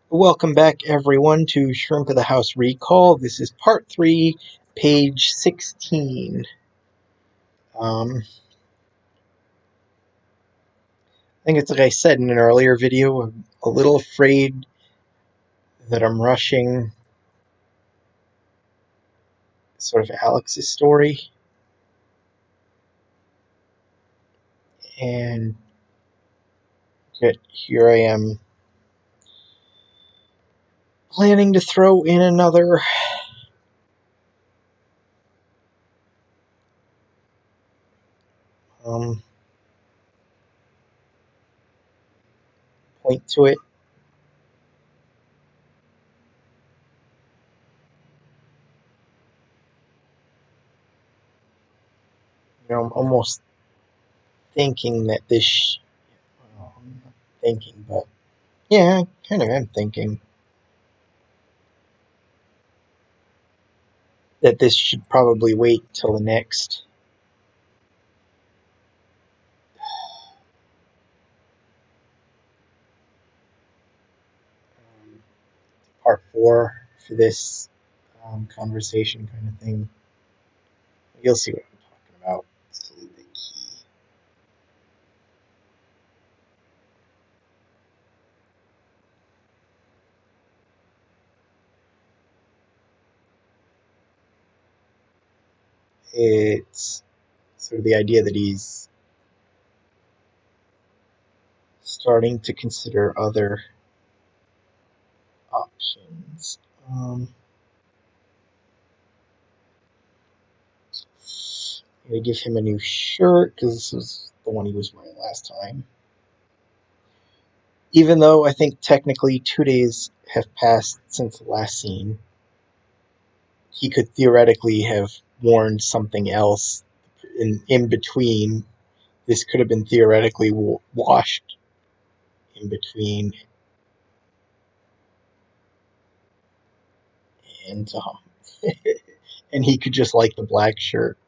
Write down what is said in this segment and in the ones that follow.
Welcome back, everyone, to Shrimp of the House Recall. This is part 3, page 16. I think it's like I said in an earlier video, I'm a little afraid that I'm rushing sort of Alex's story. And yet here I am planning to throw in another point to it. I'm almost thinking that this... well, I'm not thinking, but yeah, I kind of am thinking that this should probably wait till the next part 4 for this conversation kind of thing. You'll see what I'm talking about. It's the key. It's sort of the idea that he's starting to consider other options. I'm going to give him a new shirt because this was the one he was wearing last time. Even though I think technically 2 days have passed since the last scene, he could theoretically have worn something else in between. This could have been theoretically washed in between. And and he could just like the black shirt.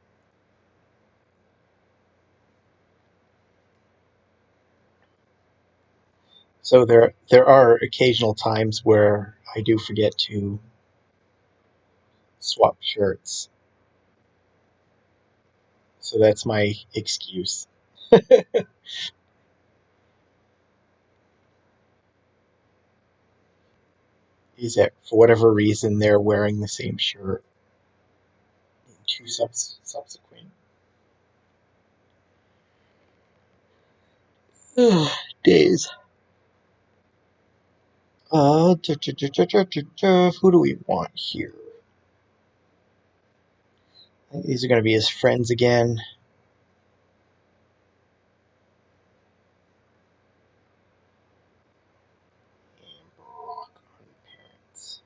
So there are occasional times where I do forget to swap shirts. So that's my excuse. Is that for whatever reason they're wearing the same shirt in two subsequent days. Who do we want here? I think these are going to be his friends again. And Brock on parents.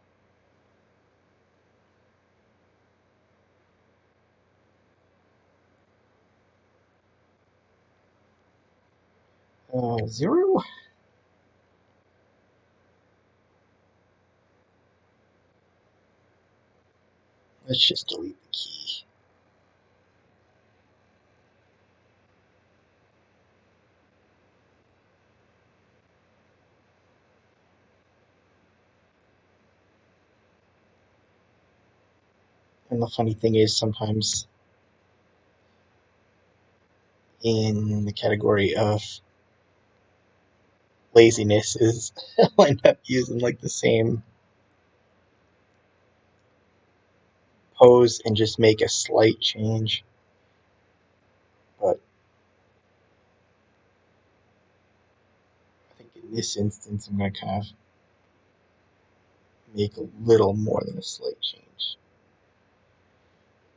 0. Let's just delete the key. And the funny thing is, sometimes in the category of laziness is I'll end up using like the same pose and just make a slight change. But I think in this instance, I'm going to kind of make a little more than a slight change.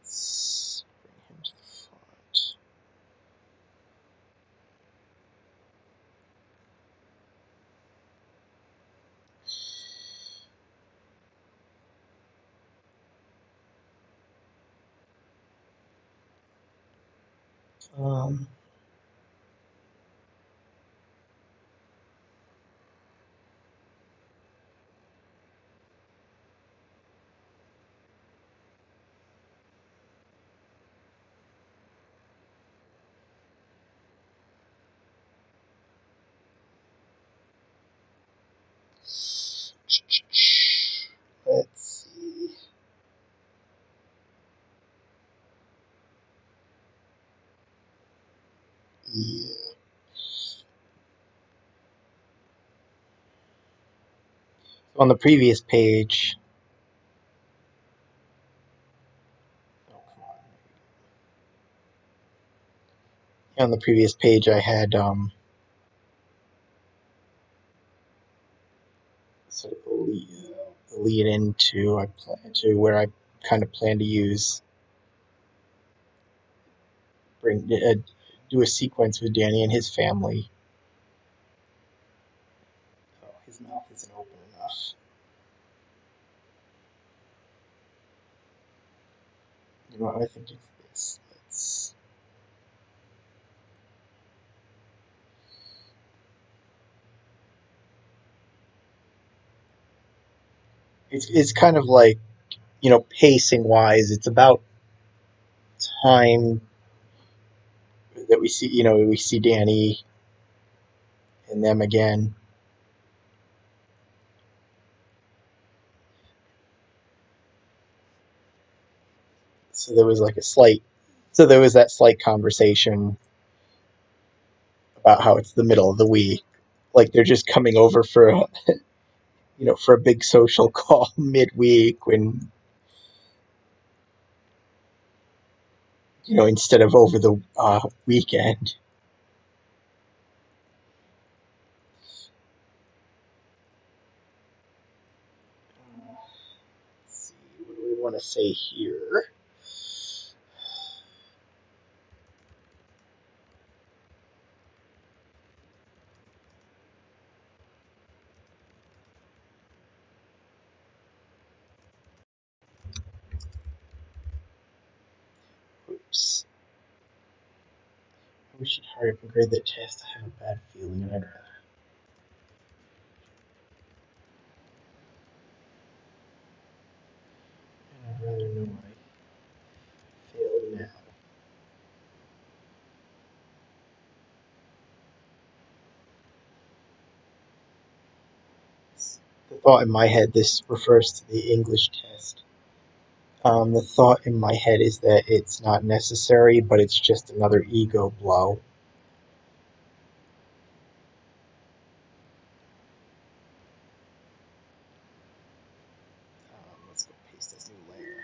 Let's bring him to the front. Um, On the previous page, oh, come on. On the previous page, I had sort of the lead into I plan to where I kind of plan to use bring do a sequence with Danny and his family. Oh, his mouth isn't open enough. You know what? I think it's this. It's kind of like, pacing wise, it's about time that we see Danny and them again. So there was like a slight, so there was that slight conversation about how it's the middle of the week, like they're just coming over for a big social call midweek when instead of over the weekend. Let's see, what do we want to say here? Oops. We should hurry up and grade that test. I have a bad feeling, and I'd rather know I failed now. The thought in my head, this refers to the English test. The thought in my head is that it's not necessary, but it's just another ego blow. Let's go paste this new layer.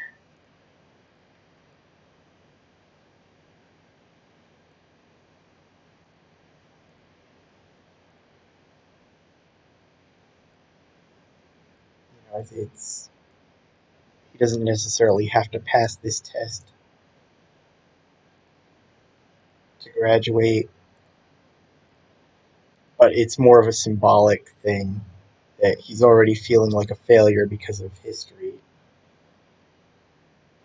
It's he doesn't necessarily have to pass this test to graduate, but it's more of a symbolic thing that he's already feeling like a failure because of history.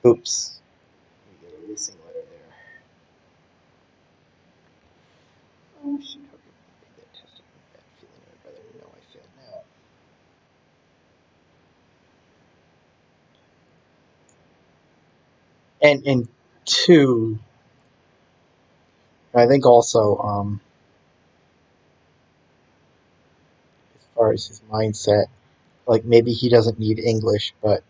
Oops. Let me get a missing letter there. Oh, shit. How could I make that test? I have a bad feeling I'd rather know I failed now. And two, I think also, as far as his mindset, like maybe he doesn't need English, but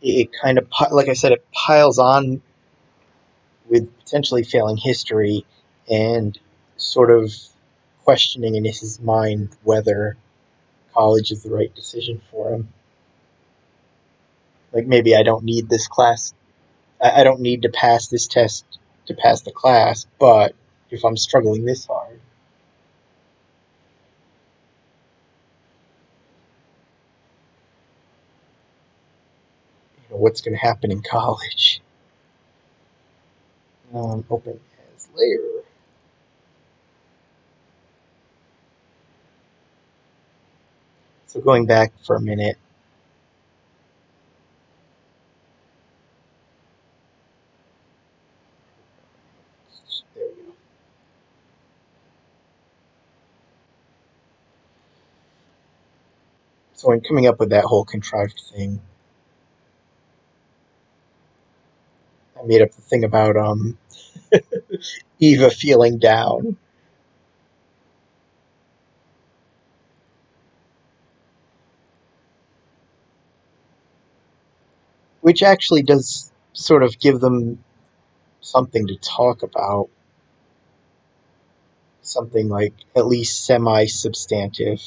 it kind of, like I said, it piles on with potentially failing history and sort of questioning in his mind whether college is the right decision for him. Like maybe I don't need this class. I don't need to pass this test to pass the class, but if I'm struggling this hard, what's going to happen in college? Open as layer. So going back for a minute, there we go. So in coming up with that whole contrived thing, I made up the thing about Eva feeling down, which actually does sort of give them something to talk about, something like at least semi-substantive,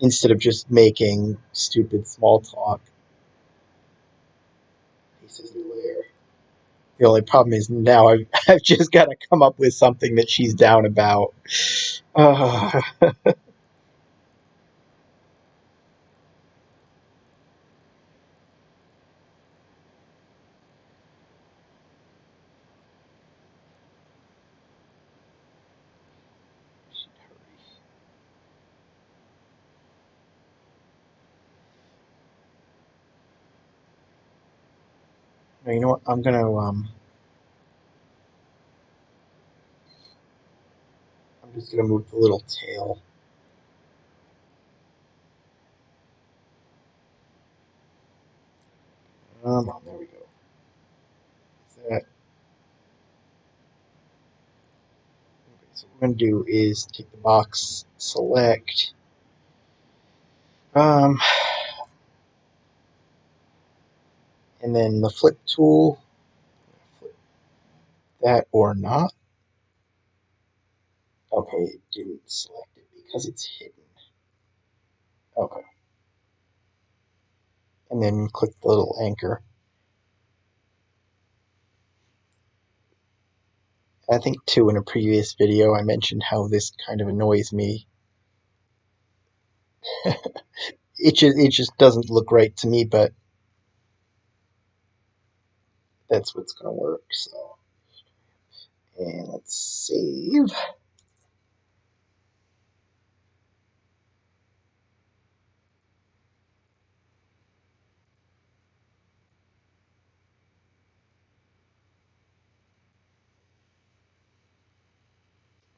instead of just making stupid small talk. He says lair. The only problem is now I've just got to come up with something that she's down about. Uh, you know what? I'm just gonna move the little tail. There we go. That. Okay, so what we're gonna do is take the box, select, um, and then the flip tool. Flip that or not. Okay, it didn't select it because it's hidden. Okay, and then click the little anchor. I think too in a previous video I mentioned how this kind of annoys me. It just doesn't look right to me, but that's what's gonna work. So, and let's save.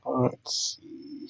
Let's see.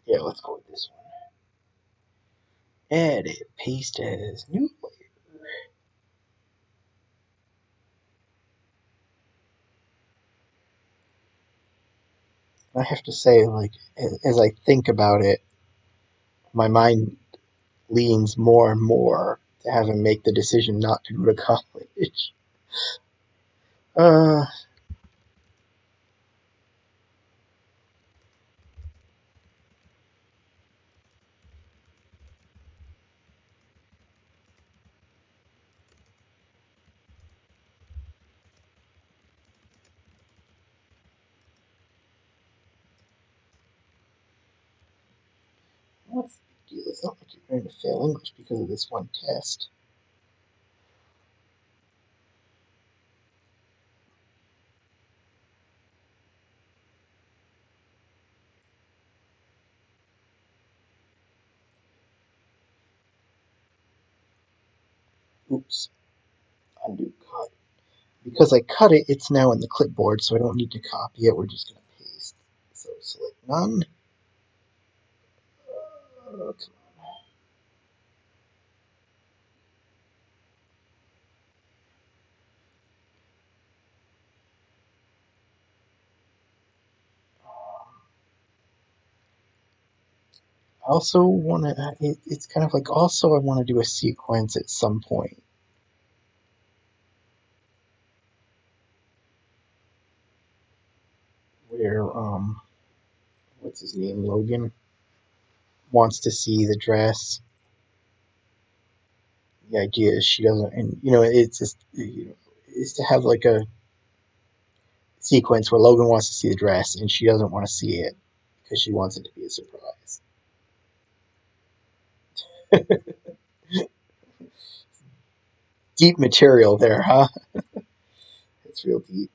Yeah, let's go with this one. Edit, paste as new layer. I have to say, like, as I think about it, my mind leans more and more to have him make the decision not to go to college. Uh, what's the big deal? It's not like you're going to fail English because of this one test. Oops, undo cut. Because I cut it, it's now in the clipboard, so I don't need to copy it. We're just going to paste. So select none. Okay. I also want to, it's kind of like, also I want to do a sequence at some point where, what's his name, Logan, wants to see the dress. The idea is she doesn't, and it's just, is to have like a sequence where Logan wants to see the dress and she doesn't want to see it because she wants it to be a surprise. Deep material there, huh? It's real deep.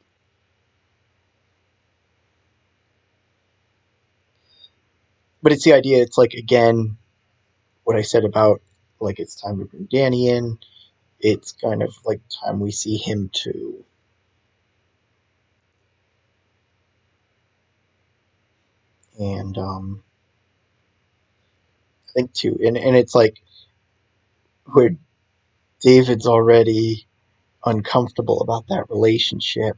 But it's the idea, it's like, again, what I said about, like, it's time to bring Danny in. it's kind of like time we see him too. And I think too, and it's like where David's already uncomfortable about that relationship.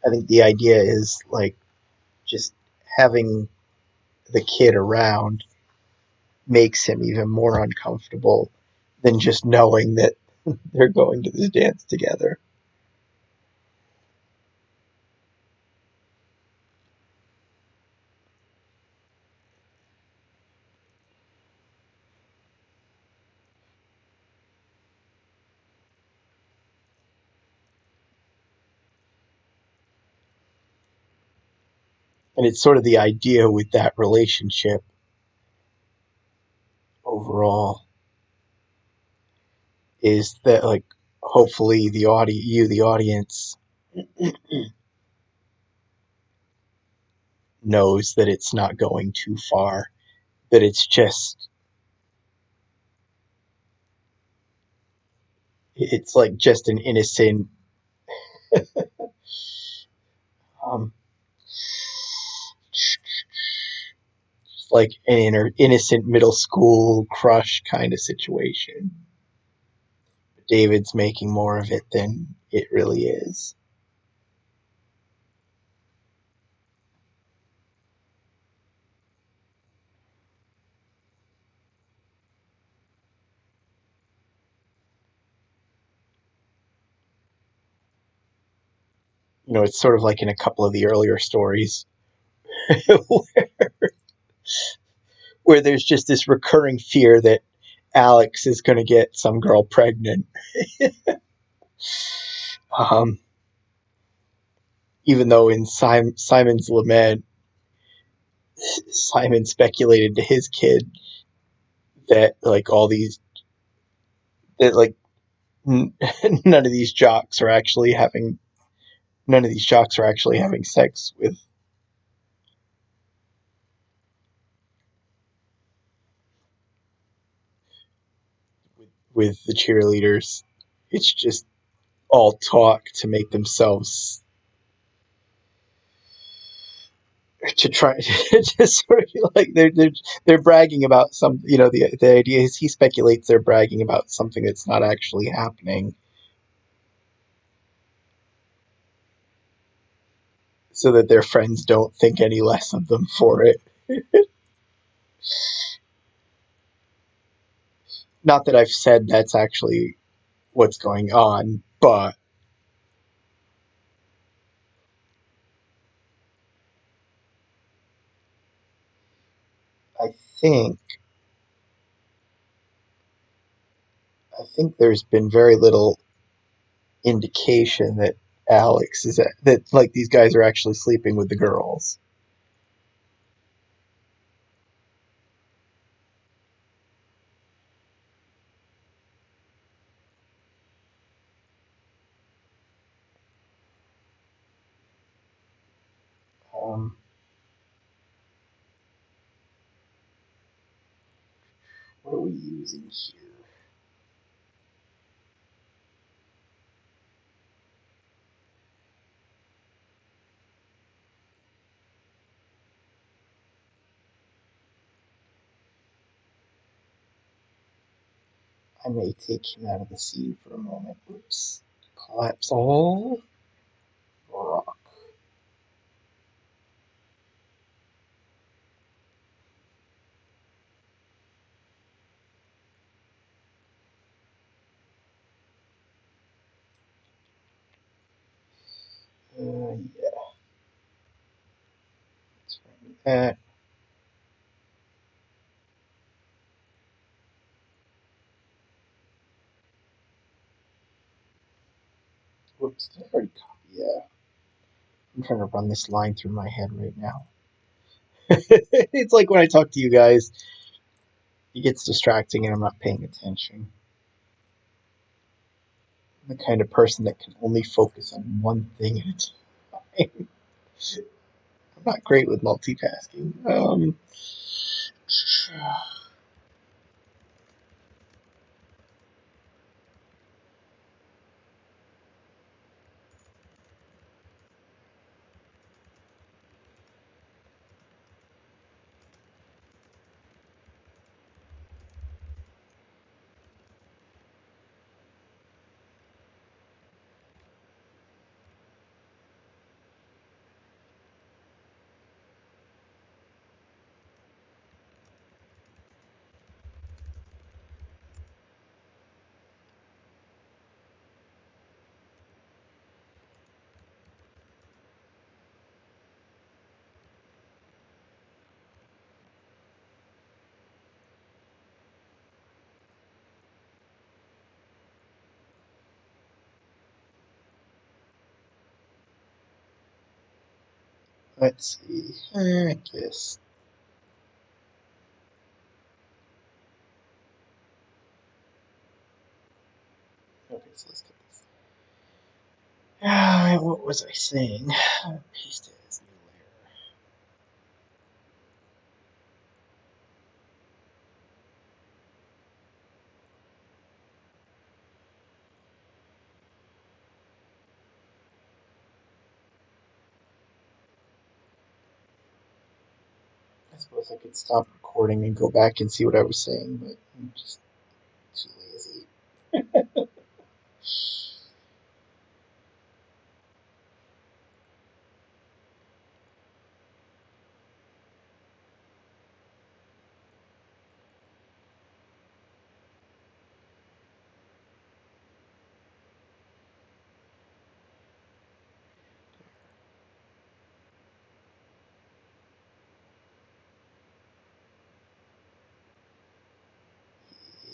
I think the idea is like just having the kid around makes him even more uncomfortable than just knowing that they're going to this dance together. And it's sort of the idea with that relationship overall is that like hopefully the audience knows that it's not going too far, that it's like just an innocent um like an innocent middle school crush kind of situation. David's making more of it than it really is. It's sort of like in a couple of the earlier stories where there's just this recurring fear that Alex is going to get some girl pregnant. Um, Even though in Simon's lament, Simon speculated to his kid that like all these that like none of these jocks are actually having none of these jocks are actually having sex with the cheerleaders. It's just all talk to make themselves to try to just sort of like they're bragging about some the idea is he speculates they're bragging about something that's not actually happening so that their friends don't think any less of them for it. Not that I've said that's actually what's going on, but I think I think there's been very little indication that Alex is that like these guys are actually sleeping with the girls. Um, what are we using here? I may take him out of the scene for a moment. Oops. Collapse all rock. Yeah, let's find that. Whoops, did I already copy? Yeah. I'm trying to run this line through my head right now. It's like when I talk to you guys, it gets distracting and I'm not paying attention. I'm the kind of person that can only focus on one thing at a time. I'm not great with multitasking. Let's see. I guess. Okay, so let's get this. What was I saying? Paste it as new layer. I suppose I could stop recording and go back and see what I was saying, but I'm just too lazy.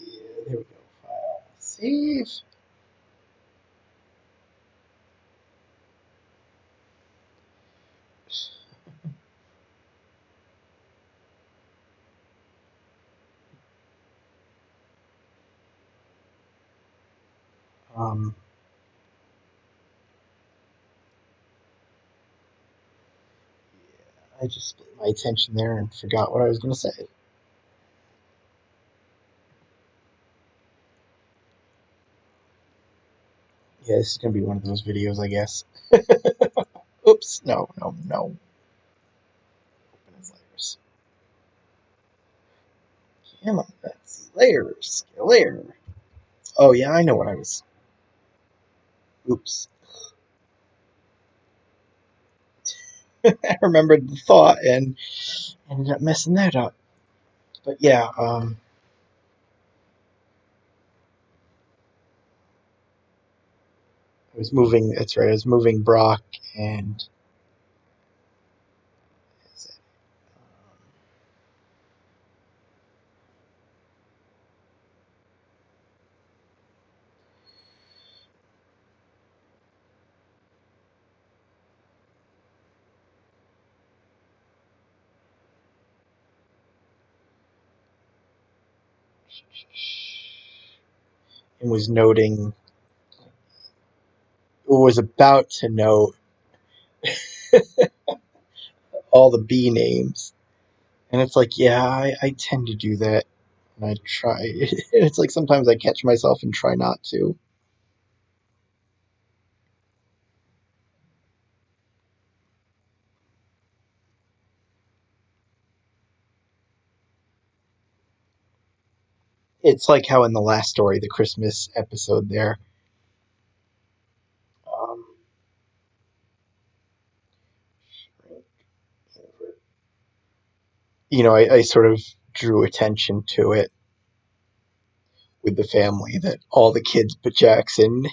Yeah, there we go. File. Save. Um, I just split my attention there and forgot what I was going to say. Yeah, this is going to be one of those videos, I guess. Oops. No, no, no. Open as layers. Camera. Let's see. Layers. Layer. Oh, yeah, I know what I was. Oops. I remembered the thought and ended up messing that up. But yeah, I was moving. That's right. I was moving Brock and was noting, was about to note all the B names, and it's like, yeah, I tend to do that, and I try. It's like sometimes I catch myself and try not to. It's like how in the last story, the Christmas episode there, um, I sort of drew attention to it with the family that all the kids but Jackson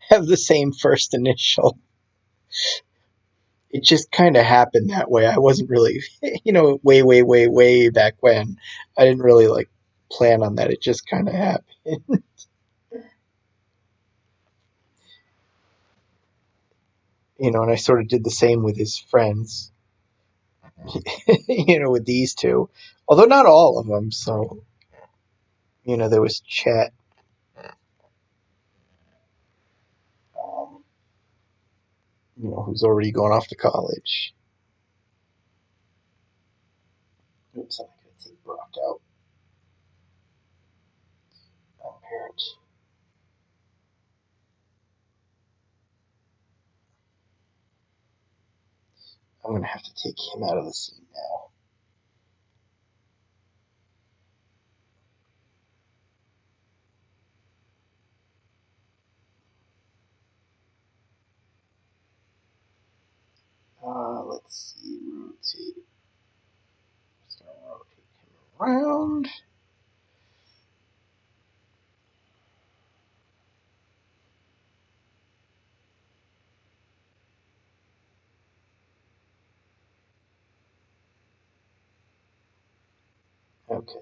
have the same first initial. It just kind of happened that way. I wasn't really, way, way, way, way back when. I didn't really like plan on that. It just kind of happened. And I sort of did the same with his friends, with these two. Although not all of them. So, there was Chet, um, who's already going off to college. Oops, I'm going to take Brock out. Parent. I'm going to have to take him out of the scene now. Let's see. Rotate. Just going to rotate him around. Okay.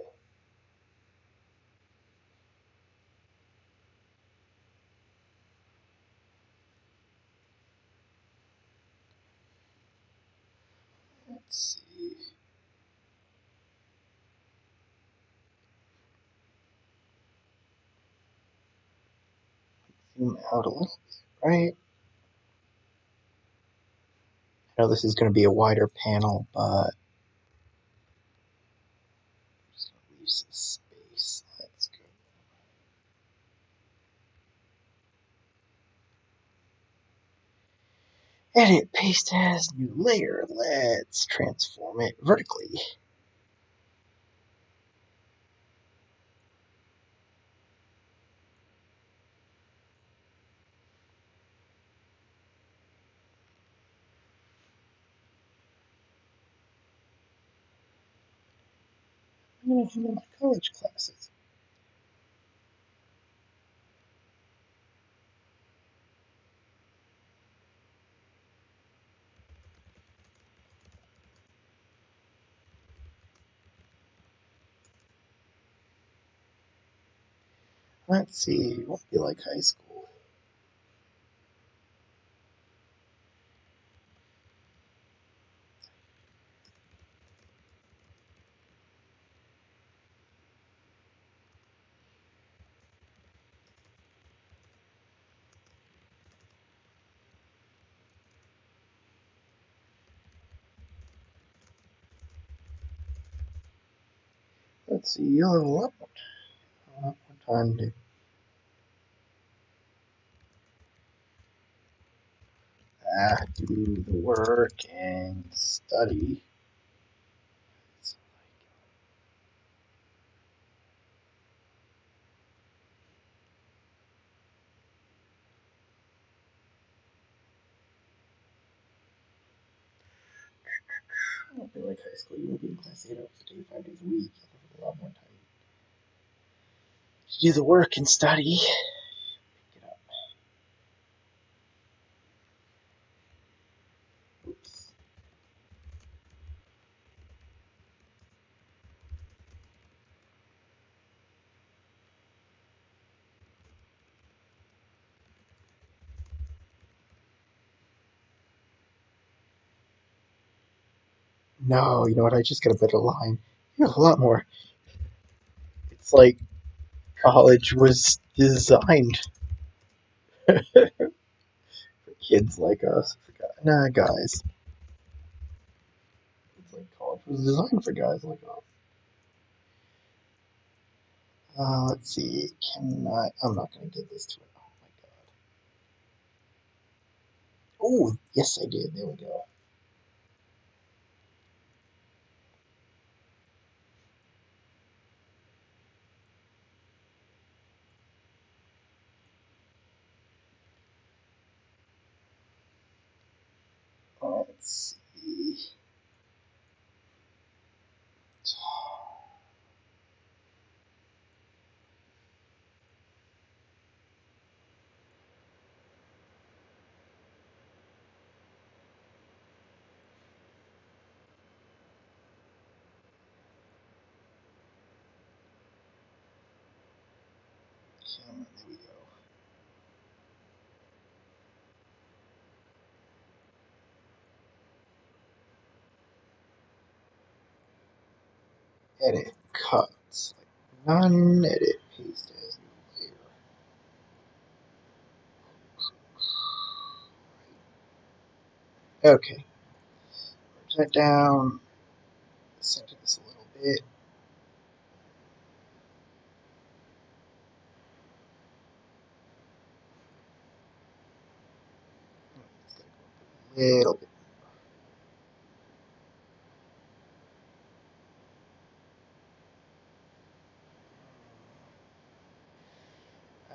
zoom out a little bit, right? I know this is going to be a wider panel, but I'm just going to leave some space. Let's go. Edit, paste as new layer. Let's transform it vertically. I'm going to handle my college classes. Let's see, it won't be like high school. Let's see, you'll have a lot more time to do the work and study. I don't feel like high school. You will be in class 8 hours a day, 5 days a week. You'll have a lot more time to do the work and study. Get up. Oops. No, you know what? I just got a better line. You have a lot more. It's like college was designed for kids like us. Nah, guys. It's like college was designed for guys like us. Let's see. Can I? I'm not going to give this to it. Oh my god. Oh, yes, I did. There we go. Let's see. Camera, there we go. Edit, cut. None, edit, paste as new layer. Okay. Merge that down. Center this a little bit. A little bit.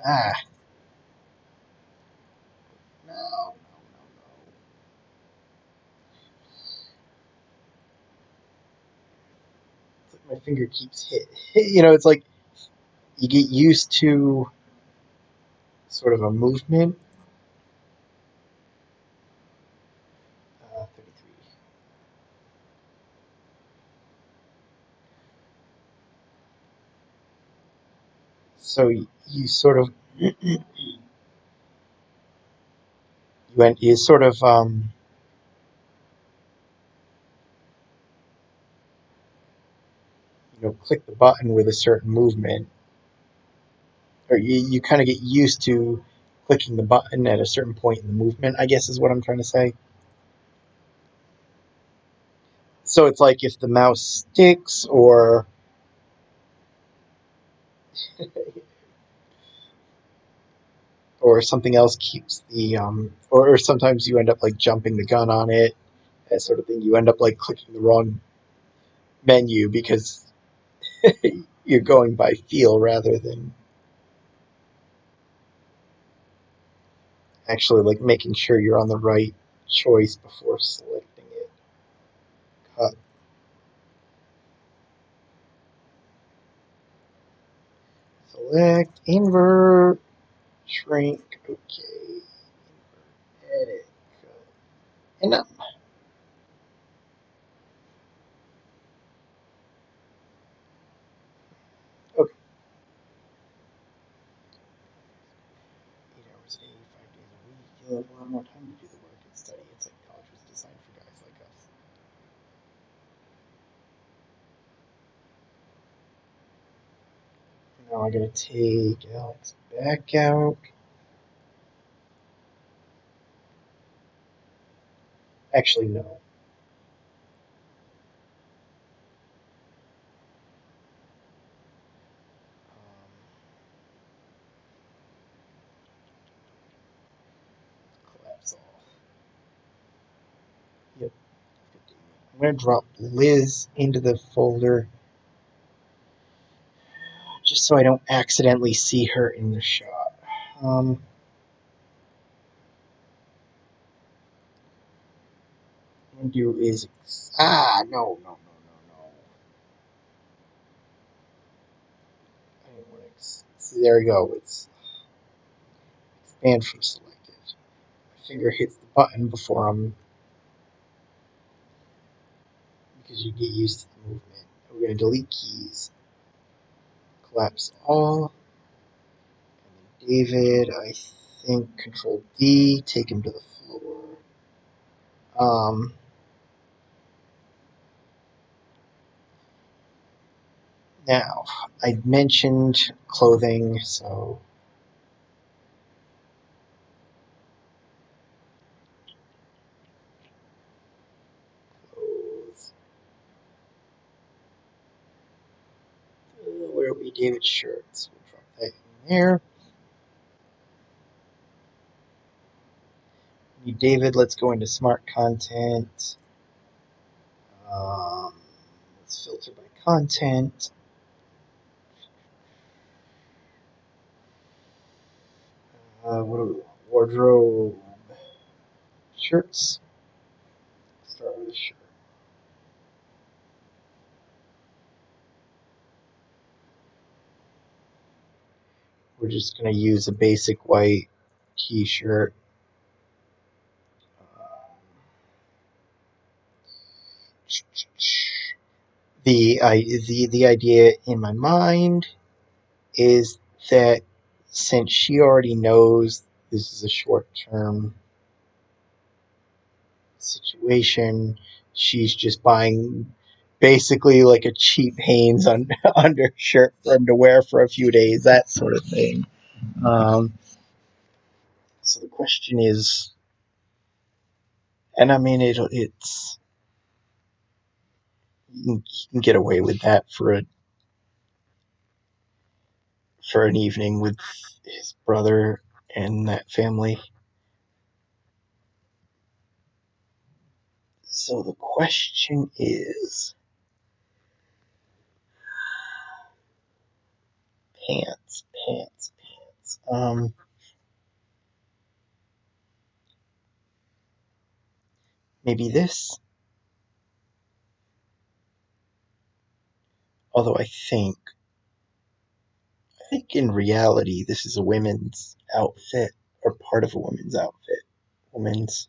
Ah, no, no, no, no. It's like my finger keeps hit. You know, it's like you get used to sort of a movement. 33. So you sort of you sort of click the button with a certain movement, or you kind of get used to clicking the button at a certain point in the movement, I guess is what I'm trying to say. So it's like if the mouse sticks or something else keeps the or sometimes you end up like jumping the gun on it, that sort of thing. You end up like clicking the wrong menu because you're going by feel rather than actually like making sure you're on the right choice before selecting it. Cut, select, invert, shrink, okay, edit, cut, and up. Okay, 8 hours a day, 5 days a week. You'll have a lot more time to do the work and study. It's like college was designed for guys like us. Now I gotta take Alex back out. Actually, no. Collapse off. Yep. I'm gonna drop Liz into the folder just so I don't accidentally see her in the shot. Um, what I'm gonna do is no. I didn't want to see, there we go. It's expand from selected. My finger hits the button before I'm because you get used to the movement. We're gonna delete keys. Collapse all. David, I think Control D, take him to the floor. Um, Now, I mentioned clothing, so clothes. Where are we? David shirts. We'll drop that in there. David, let's go into smart content. Um, let's filter by content. What do we want? Wardrobe. Shirts. Start with a shirt. We're just going to use a basic white t-shirt. The idea in my mind is that since she already knows this is a short term situation, she's just buying basically like a cheap Hanes undershirt for him to wear for a few days, that sort of thing. Um, so the question is, and I mean, it's you can get away with that for an evening with his brother and that family. So the question is pants. Maybe this. Although I think in reality this is a women's outfit or part of a women's outfit. Women's.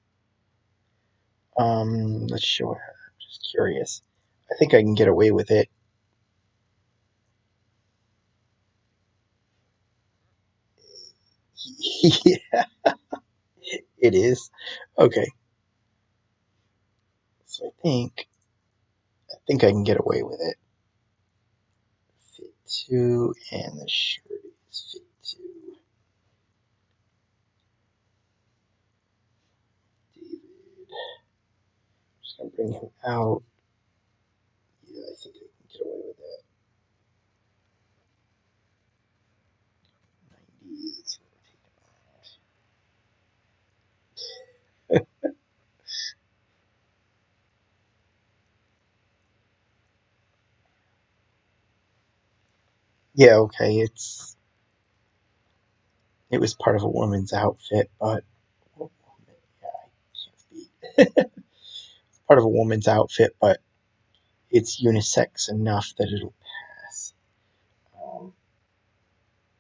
Let's show her. I'm just curious. I think I can get away with it. Yeah, it is. Okay. So I think I can get away with it. Fit two, and the shirt is fit two. Gonna bring him out. Yeah, I think I can get away with that. 90. Let's rotate that. Yeah, okay. It was part of a woman's outfit, but yeah, I can't speak. Part of a woman's outfit, but it's unisex enough that it'll pass. Um,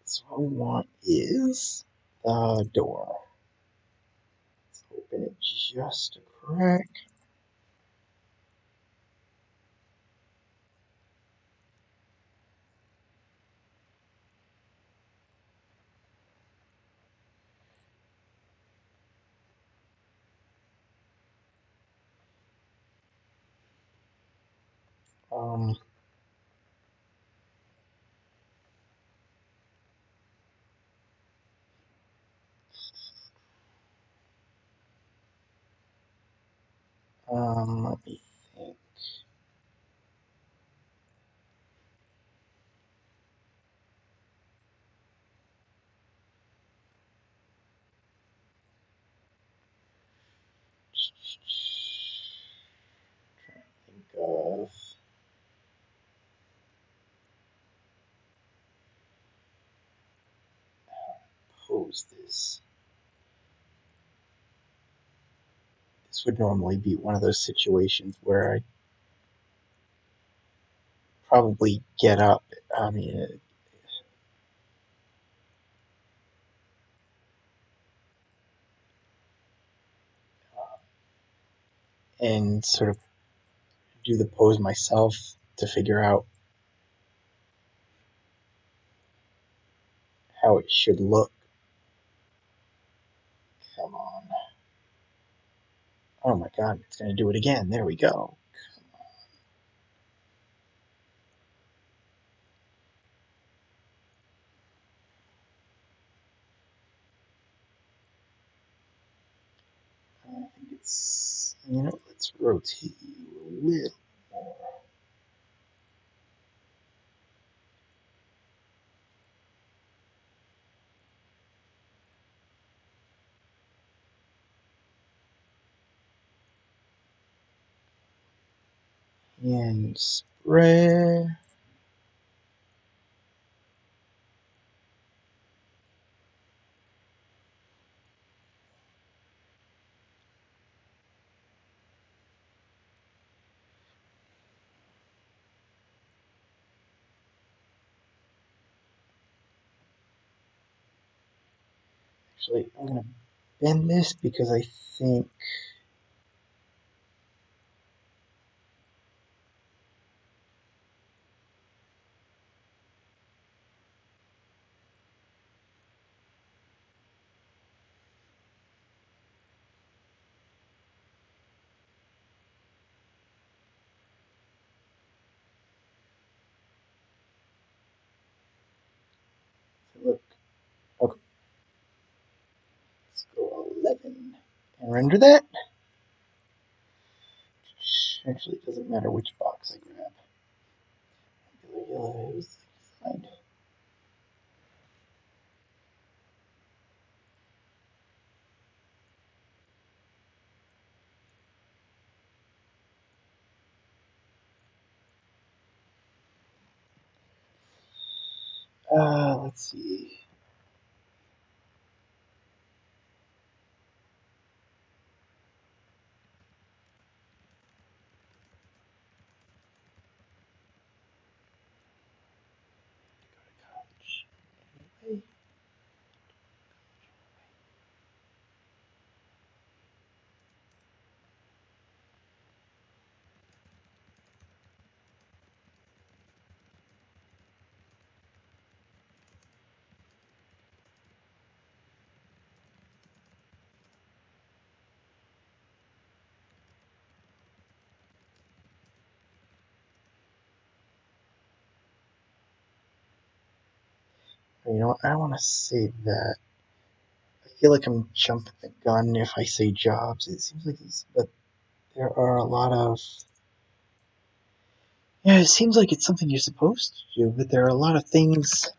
so what we want is the door. Let's open it just a crack. Um, let me think. Think of pose this. This would normally be one of those situations where I probably get up. I mean, and sort of do the pose myself to figure out how it should look. Come on. Oh my god, it's going to do it again. There we go. I think let's rotate you a little more. And spray. Actually, I'm going to bend this because I think. Look. Okay, let's go 11. And render that. Actually, it doesn't matter which box I grab. Yellow is fine. Let's see. Anyway. You know what? I want to say that. I feel like I'm jumping the gun if I say Jobs. It seems like he's, but there are a lot of. Yeah, it seems like it's something you're supposed to do, but there are a lot of things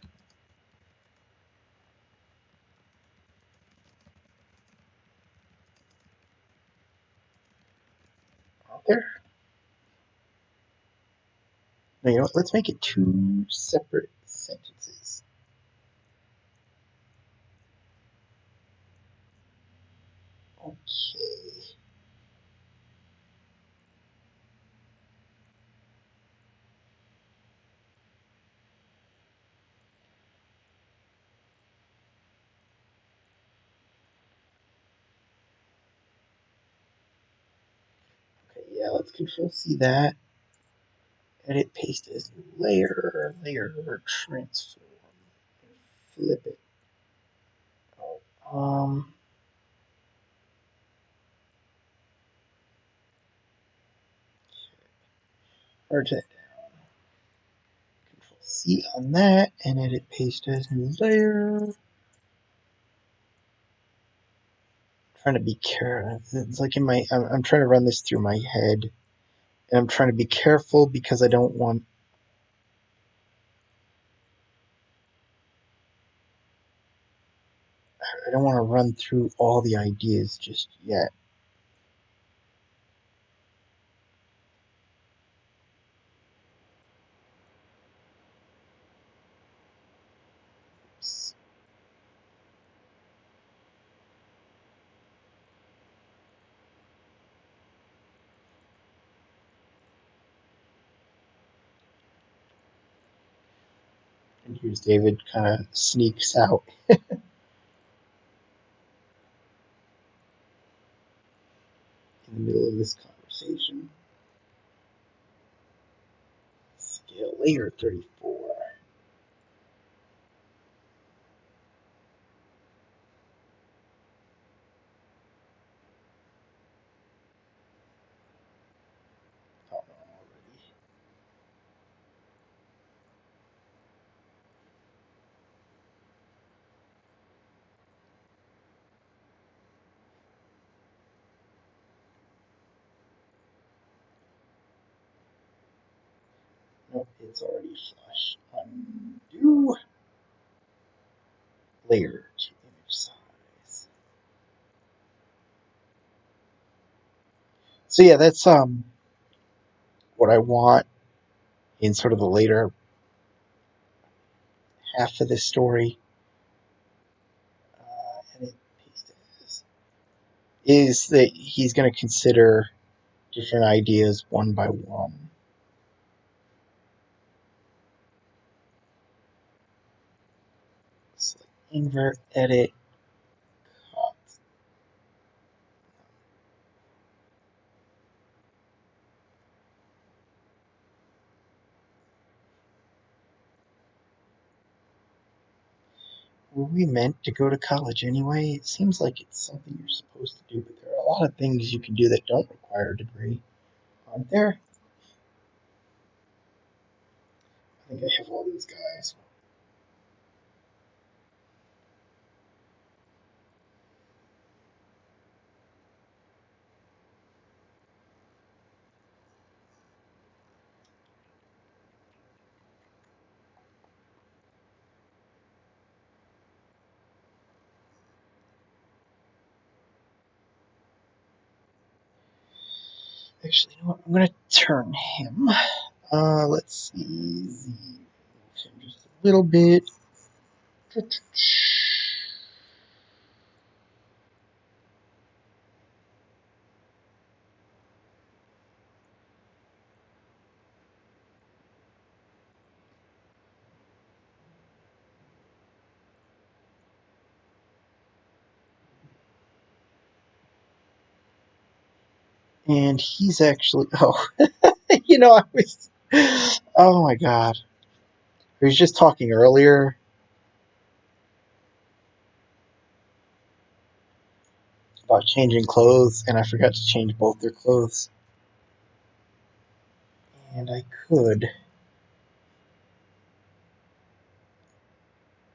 out there. No, you know what? Let's make it two separate sentences. Okay. Okay, yeah, let's control C that. Edit, paste as new layer, transform, flip it. Um, merge that down. Control C on that, and edit, paste as new layer. Trying to be careful. It's like I'm trying to run this through my head, and I'm trying to be careful because I don't want to run through all the ideas just yet. Oops. And here's David kind of sneaks out in the middle of this conversation. Scale layer 34. Oh, no, already. Nope, it's already flush. Undo. Layer to image size. So yeah, that's what I want in sort of the later half of this story. And it paste is that he's going to consider different ideas one by one. So invert, edit, cut. Were we meant to go to college anyway? It seems like it's something you're supposed to do, but there are a lot of things you can do that don't require a degree, aren't there? I think I have all these guys. Actually, you know what? I'm going to turn him. Let's see. Z. Just a little bit. And he's actually. Oh, I was. Oh my god. We was just talking earlier about changing clothes, and I forgot to change both their clothes. And I could.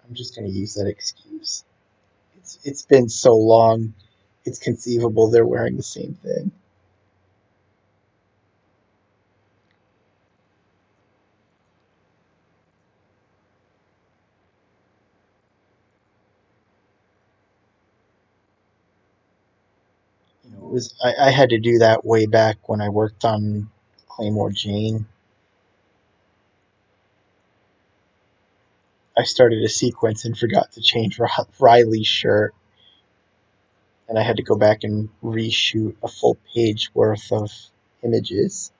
I'm just going to use that excuse. It's been so long. It's conceivable they're wearing the same thing. was I had to do that way back when I worked on Claymore Jane. I started a sequence and forgot to change Riley's shirt, and I had to go back and reshoot a full page worth of images.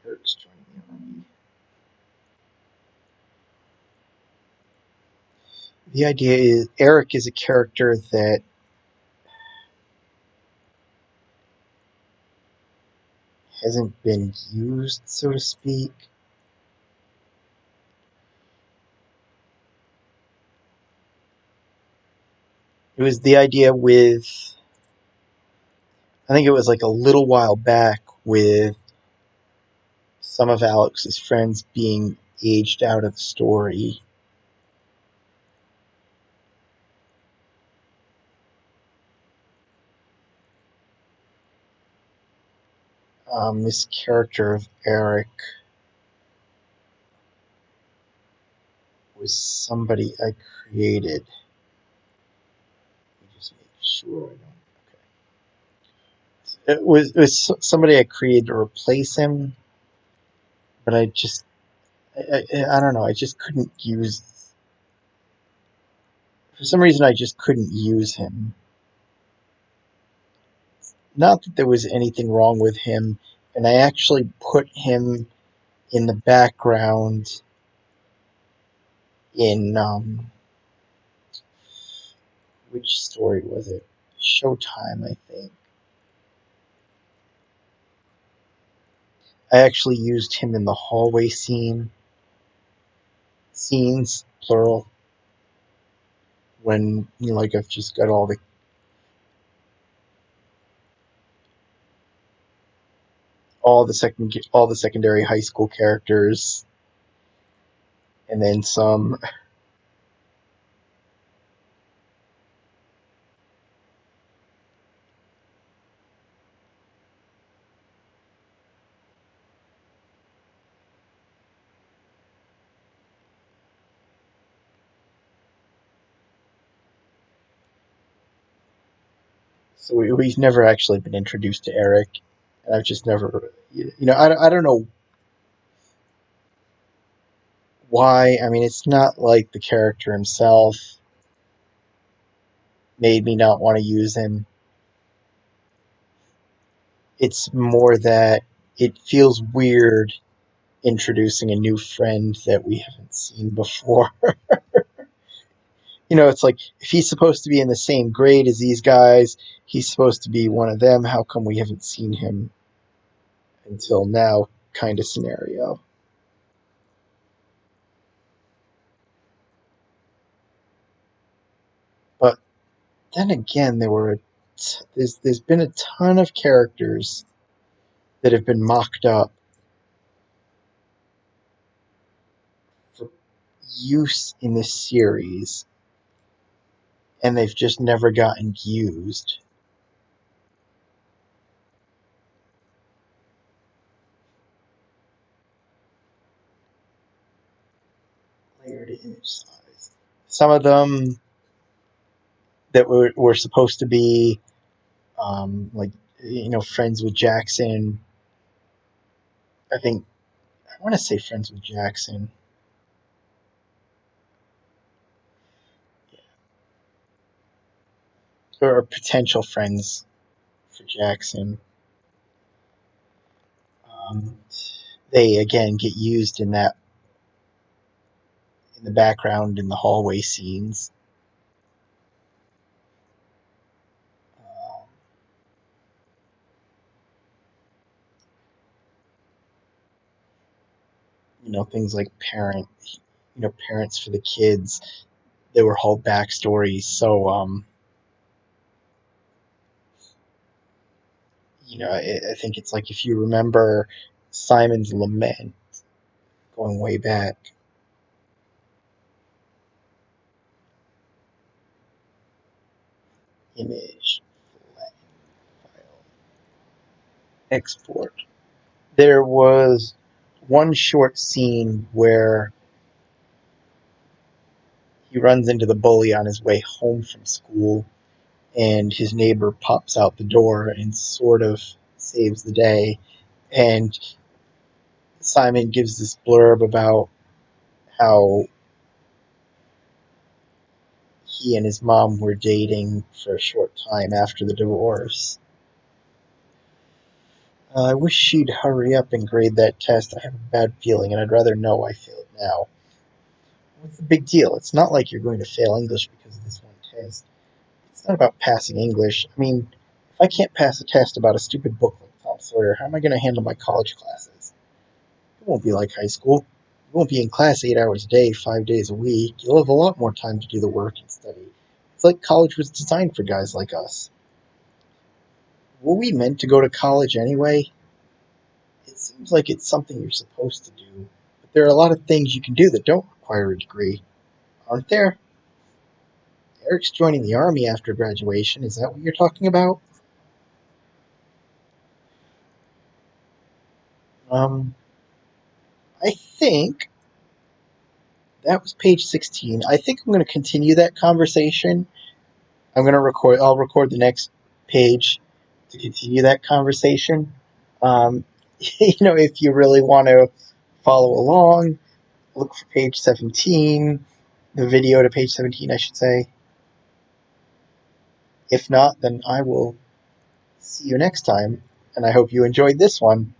Eric's joining the army. The idea is Eric is a character that hasn't been used, so to speak. It was the idea with, I think it was like a little while back with some of Alex's friends being aged out of the story. This character of Eric was somebody I created. Let me just make sure I don't. Okay. It was somebody I created to replace him, but I don't know. I just couldn't use. For some reason, I just couldn't use him. Not that there was anything wrong with him, and I actually put him in the background in which story was it? Showtime, I think. I actually used him in the hallway scenes, plural. When like I've just got all the secondary high school characters, and then some. So we've never actually been introduced to Eric, and I've just never, I don't know why. I mean, it's not like the character himself made me not want to use him. It's more that it feels weird introducing a new friend that we haven't seen before. It's like if he's supposed to be in the same grade as these guys, he's supposed to be one of them. How come we haven't seen him until now? Kind of scenario. But then again, there's been a ton of characters that have been mocked up for use in this series, and they've just never gotten used. Layered image size. Some of them that were supposed to be like friends with Jackson. I think I want to say friends with Jackson, or potential friends for Jackson. Um, they again get used in the background in the hallway scenes. Um, things like parents for the kids. They were whole backstories. So I think it's like if you remember Simon's Lament going way back. image, file, export. There was one short scene where he runs into the bully on his way home from school, and his neighbor pops out the door and sort of saves the day. And Simon gives this blurb about how he and his mom were dating for a short time after the divorce. I wish she'd hurry up and grade that test. I have a bad feeling, and I'd rather know I failed now. What's the big deal? It's not like you're going to fail English because of this one test. It's not about passing English. I mean, if I can't pass a test about a stupid book like Tom Sawyer, how am I going to handle my college classes? It won't be like high school. You won't be in class 8 hours a day, 5 days a week. You'll have a lot more time to do the work and study. It's like college was designed for guys like us. Were we meant to go to college anyway? It seems like it's something you're supposed to do, but there are a lot of things you can do that don't require a degree, aren't there? Eric's joining the army after graduation. Is that what you're talking about? Um, I think that was page 16. I think I'm going to continue that conversation. I'll record the next page to continue that conversation. Um, if you really want to follow along, look for page 17, the video to page 17, I should say. If not, then I will see you next time, and I hope you enjoyed this one.